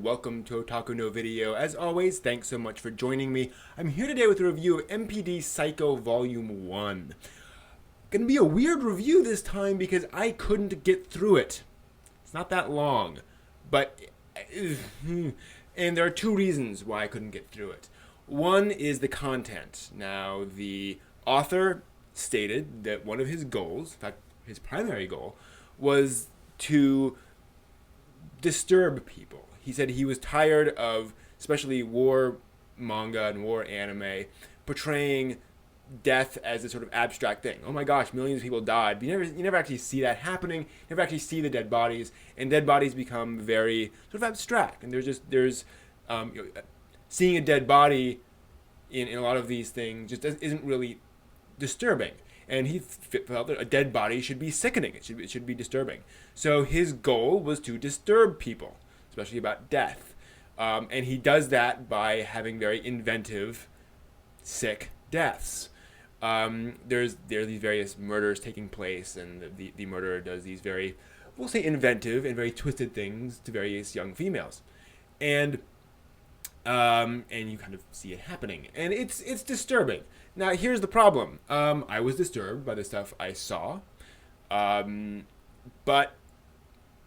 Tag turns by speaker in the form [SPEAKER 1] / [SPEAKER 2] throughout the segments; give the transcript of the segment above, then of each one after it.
[SPEAKER 1] welcome to Otaku no Video. As always, thanks so much for joining me. I'm here today with a review of MPD Psycho Volume 1. Gonna be a weird review this time because I couldn't get through it. It's not that long, but... and there are two reasons why I couldn't get through it. One is the content. Now, the author stated that one of his goals, in fact, his primary goal, was to disturb people. He said he was tired of, especially war manga and war anime, portraying death as a sort of abstract thing. Oh my gosh, millions of people died. But you never actually see that happening. You never actually see the dead bodies, and dead bodies become very sort of abstract. And seeing a dead body in a lot of these things just isn't really disturbing. And he felt that a dead body should be sickening. It should be disturbing. So his goal was to disturb people, especially about death. And he does that by having very inventive, sick deaths. There are these various murders taking place, and the murderer does these very, we'll say, inventive and very twisted things to various young females. And you kind of see it happening. And it's disturbing. Now, here's the problem. I was disturbed by the stuff I saw. But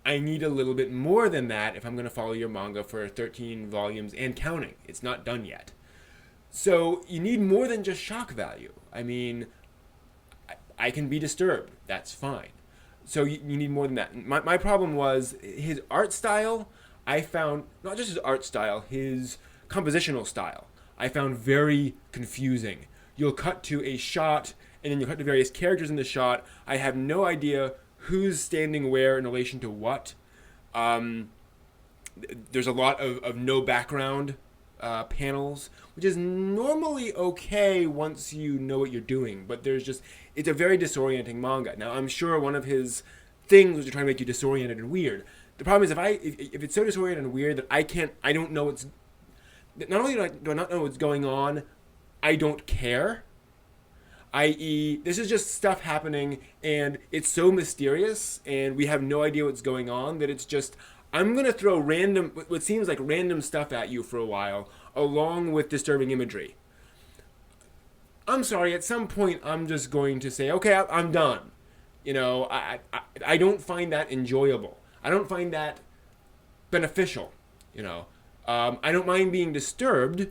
[SPEAKER 1] I need a little bit more than that if I'm going to follow your manga for 13 volumes and counting. It's not done yet. So you need more than just shock value. I mean, I can be disturbed. That's fine. So you need more than that. My problem was his art style. I found, not just his art style, his compositional style, I found very confusing. You'll cut to a shot, and then you'll cut to various characters in the shot. I have no idea who's standing where in relation to what. There's a lot of no background panels, which is normally okay once you know what you're doing, but it's a very disorienting manga. Now, I'm sure one of his things was to try to make you disoriented and weird. The problem is if it's so disoriented and weird that I don't know what's, not only do I not know what's going on, I don't care. I.e., this is just stuff happening, and it's so mysterious, and we have no idea what's going on, that it's just, I'm going to throw what seems like random stuff at you for a while, along with disturbing imagery. I'm sorry, at some point, I'm just going to say, okay, I'm done. You know, I don't find that enjoyable. I don't find that beneficial, you know. I don't mind being disturbed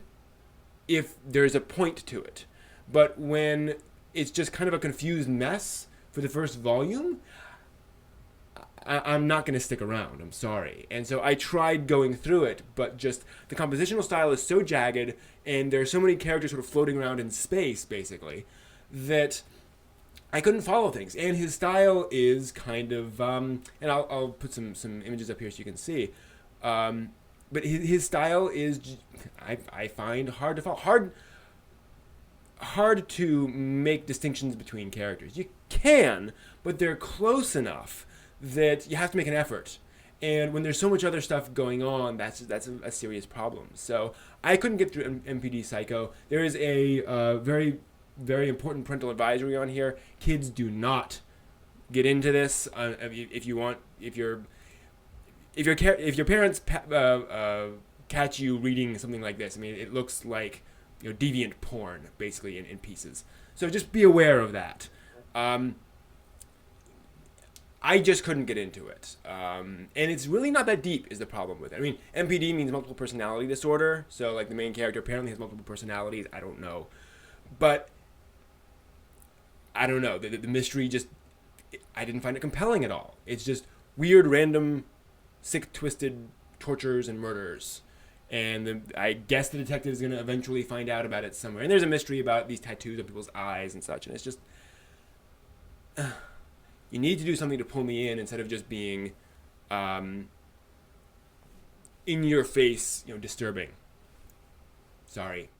[SPEAKER 1] if there's a point to it. But when it's just kind of a confused mess for the first volume, I'm not going to stick around. I'm sorry. And so I tried going through it, but just the compositional style is so jagged, and there are so many characters sort of floating around in space, basically, that I couldn't follow things. And his style is kind of, and I'll put some images up here so you can see. But his style is, I find, hard to follow. Hard to make distinctions between characters. You can, but they're close enough that you have to make an effort. And when there's so much other stuff going on, that's a serious problem. So I couldn't get through MPD Psycho. There is a very, very important parental advisory on here. Kids, do not get into this. If your parents catch you reading something like this, I mean, it looks like, you know, deviant porn, basically, in pieces. So just be aware of that. I just couldn't get into it. And it's really not that deep is the problem with it. I mean, MPD means multiple personality disorder, so like the main character apparently has multiple personalities. I don't know. But I don't know. The mystery just, I didn't find it compelling at all. It's just weird, random, sick, twisted tortures and murders. And I guess the detective is going to eventually find out about it somewhere. And there's a mystery about these tattoos on people's eyes and such. And it's just, you need to do something to pull me in instead of just being in your face, you know, disturbing. Sorry.